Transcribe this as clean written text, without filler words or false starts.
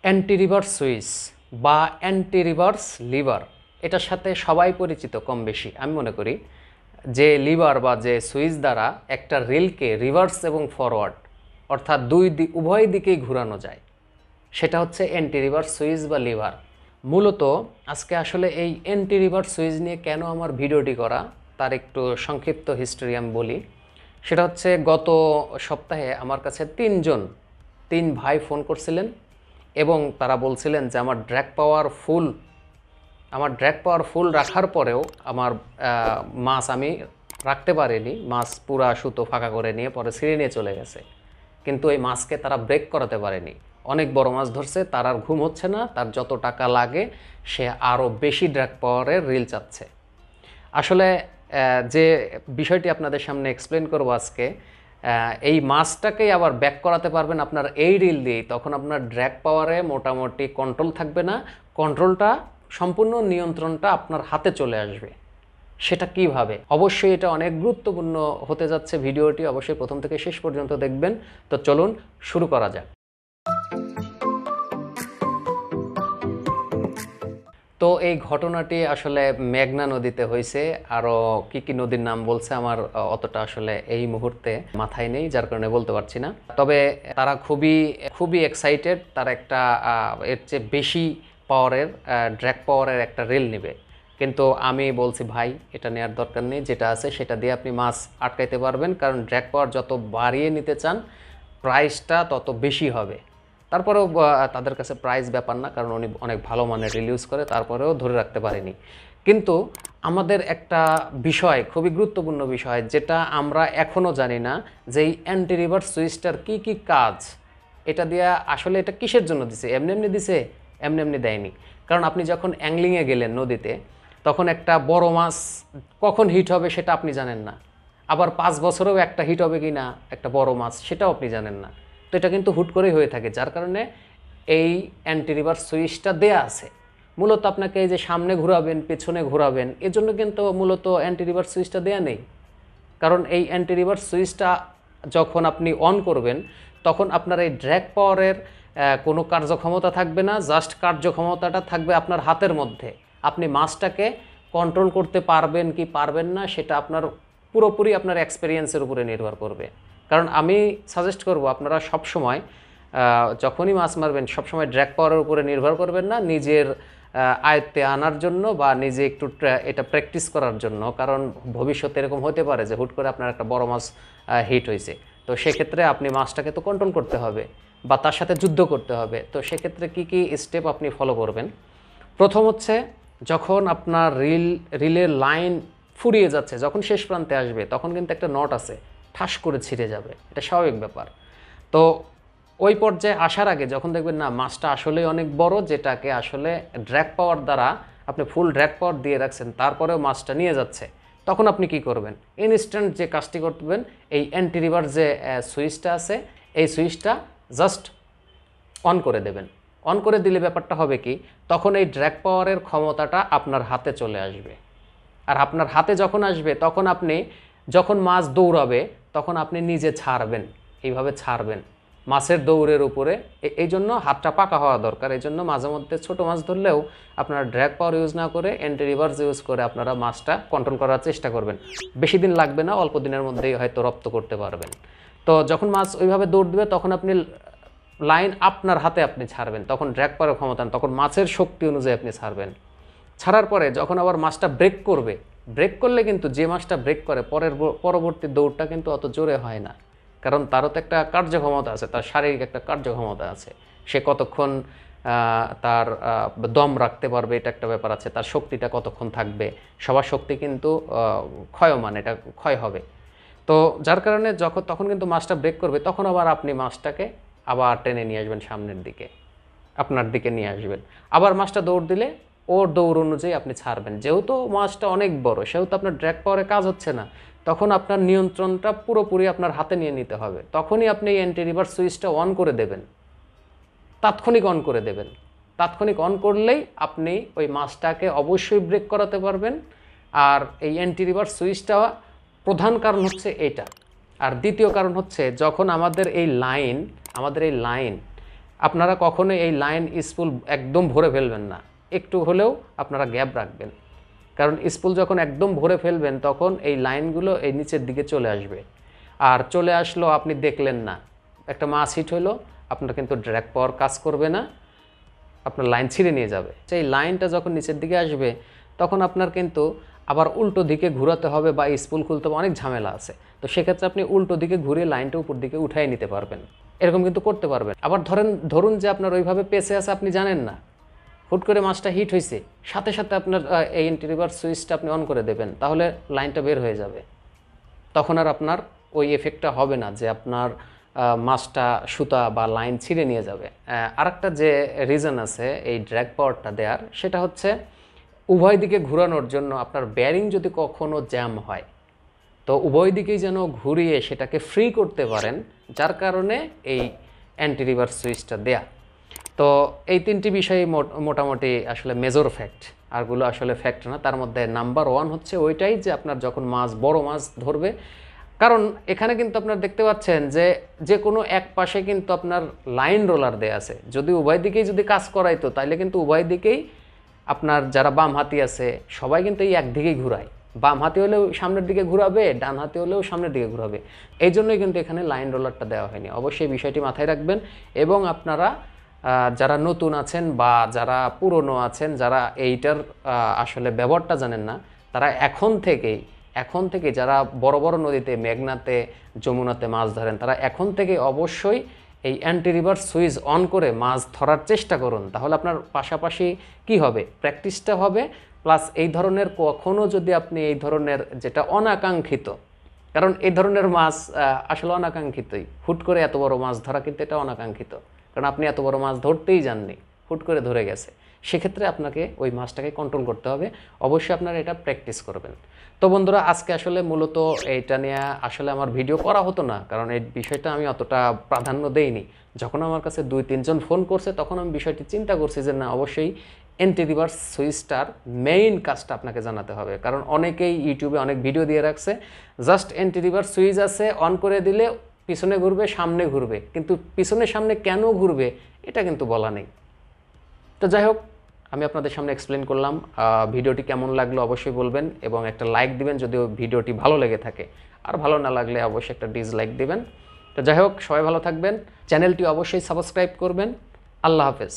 Anti reverse switch বা anti reverse liver, এটার সাথে সবাই পরিচিত কম বেশি। আমি মনে করি যে লিভার বা যে সুইচ দ্বারা একটা রেলকে রিভার্স এবং ফরওয়ার্ড অর্থাৎ উভয় দিকেই ঘোরানো যায়, সেটা হচ্ছে অ্যান্টি রিভার্স সুইচ বা লিভার। মূলত আজকে আসলে এই অ্যান্টি রিভার্স সুইচ নিয়ে কেন আমার ভিডিওটি করা তার একটু সংক্ষিপ্ত হিস্টোরি আমি বলি। সেটা হচ্ছে গত সপ্তাহে আমার কাছে তিন ভাই ফোন করছিলেন এবং তারা বলছিলেন যে আমার ড্র্যাগ পাওয়ার ফুল রাখার পরেও আমার মাছ আমি রাখতে পারিনি, মাছ পুরা সুতো ফাঁকা করে নিয়ে পরে ছিঁড়ে নিয়ে চলে গেছে, কিন্তু এই মাছকে তারা ব্রেক করাতে পারেনি। অনেক বড় মাছ ধরছে, তার আর ঘুম হচ্ছে না, তার যত টাকা লাগে সে আরও বেশি ড্র্যাগ পাওয়ারের রিল চাচ্ছে। আসলে যে বিষয়টি আপনাদের সামনে এক্সপ্লেন করবো আজকে, এই মাছটাকেই আবার ব্যাক করাতে পারবেন আপনার এই রিল দিয়েই, তখন আপনার ড্র্যাগ পাওয়ারে মোটামুটি কন্ট্রোল থাকবে না, কন্ট্রোলটা সম্পূর্ণ নিয়ন্ত্রণটা আপনার হাতে চলে আসবে। সেটা কিভাবে? অবশ্যই এটা অনেক গুরুত্বপূর্ণ হতে যাচ্ছে ভিডিওটি, অবশ্যই প্রথম থেকে শেষ পর্যন্ত দেখবেন। তো চলুন শুরু করা যাক। তো এই ঘটনাটি আসলে মেঘনা নদীতে হয়েছে, আরও কি নদীর নাম বলছে আমার অতটা আসলে এই মুহূর্তে মাথায় নেই, যার কারণে বলতে পারছি না। তবে তারা খুবই এক্সাইটেড, তারা একটা এর চেয়ে বেশি পাওয়ারের ড্র্যাগ পাওয়ারের একটা রেল নেবে। কিন্তু আমি বলছি ভাই এটা নেওয়ার দরকার নেই, যেটা আছে সেটা দিয়ে আপনি মাছ আটকাইতে পারবেন, কারণ ড্র্যাগ পাওয়ার যত বাড়িয়ে নিতে চান প্রাইসটা তত বেশি হবে। তারপরেও তাদের কাছে প্রাইস ব্যাপার না, কারণ উনি অনেক ভালো মানের রিল ইউজ করে, তারপরেও ধরে রাখতে পারিনি। কিন্তু আমাদের একটা বিষয়, খুবই গুরুত্বপূর্ণ বিষয়, যেটা আমরা এখনও জানি না, যে এই অ্যান্টি রিভার্স সুইচটার কী কী কাজ। এটা দিয়ে আসলে এটা কিসের জন্য দিছে? এমনি এমনি দিছে? এমনি এমনি দেয়নি। কারণ আপনি যখন অ্যাংলিংয়ে গেলেন নদীতে, তখন একটা বড় মাছ কখন হিট হবে সেটা আপনি জানেন না, আবার 5 বছরেও একটা হিট হবে কি না একটা বড় মাছ সেটাও আপনি জানেন না। তো এটা কিন্তু হুট করেই হয়ে থাকে, যার কারণে এই অ্যান্টি রিভার্স সুইচটা দেয়া আছে। মূলত আপনাকে এই যে সামনে ঘোরাবেন পেছনে ঘোরাবেন এজন্য কিন্তু মূলত অ্যান্টি রিভার্স সুইচটা দেয়া নেই। কারণ এই অ্যান্টি রিভার্স সুইচটা যখন আপনি অন করবেন, তখন আপনার এই ড্র্যাগ পাওয়ারের কোনো কার্যক্ষমতা থাকবে না, জাস্ট কার্যক্ষমতাটা থাকবে আপনার হাতের মধ্যে। আপনি মাছটাকে কন্ট্রোল করতে পারবেন কি পারবেন না সেটা আপনার পুরোপুরি আপনার এক্সপিরিয়েন্সের উপরে নির্ভর করবে। কারণ আমি সাজেস্ট করব আপনারা সবসময় যখনই মাছ মারবেন সবসময় ড্র্যাগ পাওয়ারের উপরে নির্ভর করবেন না, নিজের আয়ত্তে আনার জন্য বা নিজে একটু এটা প্র্যাকটিস করার জন্য। কারণ ভবিষ্যতে এরকম হতে পারে যে হুট করে আপনার একটা বড় মাছ হিট হয়েছে, তো সেক্ষেত্রে আপনি মাছটাকে তো কন্ট্রোল করতে হবে বা তার সাথে যুদ্ধ করতে হবে। তো সেক্ষেত্রে কী কী স্টেপ আপনি ফলো করবেন? প্রথম হচ্ছে, যখন আপনার রিলের লাইন ফুরিয়ে যাচ্ছে, যখন শেষ প্রান্তে আসবে, তখন কিন্তু একটা নট আছে, ঠাস করে ছিঁড়ে যাবে, এটা স্বাভাবিক ব্যাপার। তো ওই পর্যায়ে আসার আগে যখন দেখবেন না মাছটা আসলেই অনেক বড়, যেটাকে আসলে ড্র্যাগ পাওয়ার দ্বারা আপনি ফুল ড্র্যাগ পাওয়ার দিয়ে রাখছেন, তারপরেও মাছটা নিয়ে যাচ্ছে, তখন আপনি কি করবেন? ইনস্ট্যান্ট যে কাজটি করবেন, এই অ্যান্টি রিভার্স যে সুইচটা আছে এই সুইচটা জাস্ট অন করে দেবেন। অন করে দিলে ব্যাপারটা হবে কি, তখন এই ড্র্যাগ পাওয়ারের ক্ষমতাটা আপনার হাতে চলে আসবে। আর আপনার হাতে যখন আসবে, তখন আপনি যখন মাছ দৌড়াবে তখন আপনি নিজে ছাড়বেন, এইভাবে ছাড়বেন মাছের দৌড়ের উপরে। এই জন্য হাতটা পাকা হওয়া দরকার। এই জন্য মাঝে মধ্যে ছোটো মাছ ধরলেও আপনারা ড্র্যাগ পাওয়ার ইউজ না করে অ্যান্টি রিভার্স ইউজ করে আপনারা মাছটা কন্ট্রোল করার চেষ্টা করবেন। বেশি দিন লাগবে না, অল্প দিনের মধ্যেই হয়তো রপ্ত করতে পারবেন। তো যখন মাছ ওইভাবে দৌড় দেবে তখন আপনি লাইন আপনার হাতে আপনি ছাড়বেন, তখন ড্র্যাগ পাওয়ার ক্ষমতা, তখন মাছের শক্তি অনুযায়ী আপনি ছাড়বেন। ছাড়ার পরে যখন আবার মাছটা ব্রেক করবে, ব্রেক করলে কিন্তু যে মাছটা ব্রেক করে পরবর্তী দৌড়টা কিন্তু অত জোরে হয় না, কারণ তারও তো একটা কার্যক্ষমতা আছে, তার শারীরিক একটা কার্যক্ষমতা আছে। সে কতক্ষণ তার দম রাখতে পারবে এটা একটা ব্যাপার আছে, তার শক্তিটা কতক্ষণ থাকবে। সবার শক্তি কিন্তু ক্ষয়মান, এটা ক্ষয় হবে। তো যার কারণে তখন কিন্তু মাছটা ব্রেক করবে, তখন আবার আপনি মাছটাকে আবার টেনে নিয়ে আসবেন সামনের দিকে, আপনার দিকে নিয়ে আসবেন। আবার মাছটা দৌড় দিলে ওর দৌড় অনুযায়ী আপনি ছাড়বেন। যেহেতু মাছটা অনেক বড়, সেহেতু আপনার ড্র্যাগ পাওয়ারে কাজ হচ্ছে না, তখন আপনার নিয়ন্ত্রণটা পুরোপুরি আপনার হাতে নিয়ে নিতে হবে। তখনই আপনি অ্যান্টি রিভার্স সুইচটা অন করে দেবেন, তাৎক্ষণিক অন করে দেবেন। তাৎক্ষণিক অন করলেই আপনি ওই মাছটাকে অবশ্যই ব্রেক করাতে পারবেন। আর এই অ্যান্টি রিভার্স সুইচটা প্রধান কারণ হচ্ছে এটা। আর দ্বিতীয় কারণ হচ্ছে, যখন আমাদের এই লাইন আপনারা কখনোই এই লাইন স্পুল একদম ভরে ফেলবেন না, একটু হলেও আপনারা গ্যাপ রাখবেন। কারণ স্পুল যখন একদম ভরে ফেলবেন তখন এই লাইনগুলো এই নিচের দিকে চলে আসবে, আর চলে আসলো আপনি দেখলেন না, একটা মাছ হিট হলো, আপনার কিন্তু ড্র্যাগ পাওয়ার কাজ করবে না, আপনার লাইন ছিঁড়ে নিয়ে যাবে। সেই লাইনটা যখন নিচের দিকে আসবে তখন আপনার কিন্তু আবার উল্টো দিকে ঘোরাতে হবে বা স্পুল খুলতে হবে, অনেক ঝামেলা আছে। তো সেক্ষেত্রে আপনি উল্টো দিকে ঘুরিয়ে লাইনটা উপর দিকে উঠাই নিতে পারবেন, এরকম কিন্তু করতে পারবেন। আবার ধরুন যে আপনার ওইভাবে পেঁচে আছে, আপনি জানেন না, হুট করে মাছটা হিট হয়েছে, সাথে সাথে আপনার এই এন্টি রিভার্স সুইচটা আপনি অন করে দেবেন, তাহলে লাইনটা বের হয়ে যাবে। তখন আর আপনার ওই এফেক্টটা হবে না যে আপনার মাছটা সুতা বা লাইন ছিঁড়ে নিয়ে যাবে। আরেকটা যে রিজন আছে এই ড্র্যাগ পাওয়ারটা দেওয়ার, সেটা হচ্ছে উভয় দিকে ঘোরানোর জন্য আপনার বেয়ারিং যদি কখনো জ্যাম হয় তো উভয় দিকেই যেন ঘুরিয়ে সেটাকে ফ্রি করতে পারেন, যার কারণে এই অ্যান্টি রিভার্স সুইচটা দেয়া। তো এই তিনটি বিষয়ই মোটামুটি আসলে মেজর ফ্যাক্ট, আরগুলো আসলে ফ্যাক্ট না। তার মধ্যে নাম্বার 1 হচ্ছে ওইটাই যে আপনার যখন মাছ বড় মাছ ধরবে, কারণ এখানে কিন্তু আপনার দেখতে পাচ্ছেন যে যে কোনো এক পাশে কিন্তু আপনার লাইন রোলার দেয়া আছে। যদি উভয় দিকেই যদি কাজ করাইতো তাহলে কিন্তু উভয় দিকেই আপনার যারা বাম হাতি আছে সবাই কিন্তু এই একদিকেই ঘুরায়, বাম হাতি হলেও সামনের দিকে ঘুরাবে, ডান হাতি হলেও সামনের দিকে ঘুরাবে। এই জন্যই কিন্তু এখানে লাইন রোলারটা দেওয়া হয়নি। অবশ্যই বিষয়টি মাথায় রাখবেন। এবং আপনারা যারা নতুন আছেন বা যারা পুরনো আছেন, যারা এইটার আসলে ব্যবহারটা জানেন না, তারা এখন থেকে যারা বড় বড় নদীতে, মেঘনাতে, যমুনাতে মাছ ধরেন, তারা এখন থেকে অবশ্যই এই অ্যান্টি রিভার্স সুইচ অন করে মাছ ধরার চেষ্টা করুন। তাহলে আপনার পাশাপাশি কি হবে, প্র্যাকটিসটা হবে, প্লাস এই ধরনের কখনো যদি আপনি এই ধরনের যেটা অনাকাঙ্ক্ষিত, কারণ এই ধরনের মাছ আসলে অনাকাঙ্ক্ষিতই, হুট করে এত বড় মাছ ধরা কিন্তু এটা অনাকাঙ্ক্ষিত, কারণ আপনি এত বড় মাছ ধরতেই যাননি, হুট করে ধরে গেছে। সেক্ষেত্রে আপনাকে ওই মাছটাকে কন্ট্রোল করতে হবে। অবশ্যই আপনারা এটা প্র্যাকটিস করবেন। তো বন্ধুরা, আজকে আসলে মূলত এইটা নিয়ে আসলে আমার ভিডিও করা হতো না, কারণ এই বিষয়টা আমি অতটা প্রাধান্য দেইনি। যখন আমার কাছে 2-3 জন ফোন করছে তখন আমি বিষয়টি চিন্তা করছি যে না, অবশ্যই অ্যান্টি রিভার্স সুইচটার মেইন কাজটা আপনাকে জানাতে হবে। কারণ অনেকেই ইউটিউবে অনেক ভিডিও দিয়ে রাখছে, জাস্ট অ্যান্টি রিভার্স সুইচ আছে, অন করে দিলে পিছনে ঘুরবে, সামনে ঘুরবে, কিন্তু পিছনে সামনে কেন ঘুরবে এটা কিন্তু বলা নেই। তো যাই হোক, আমি আপনাদের সামনে এক্সপ্লেন করলাম। ভিডিওটি কেমন লাগলো অবশ্যই বলবেন এবং একটা লাইক দিবেন যদি ভিডিওটি ভালো লেগে থাকে, আর ভালো না লাগলে অবশ্যই একটা ডিসলাইক দিবেন। তো যাই হোক, সবাই ভালো থাকবেন, চ্যানেলটি অবশ্যই সাবস্ক্রাইব করবেন। আল্লাহ হাফেজ।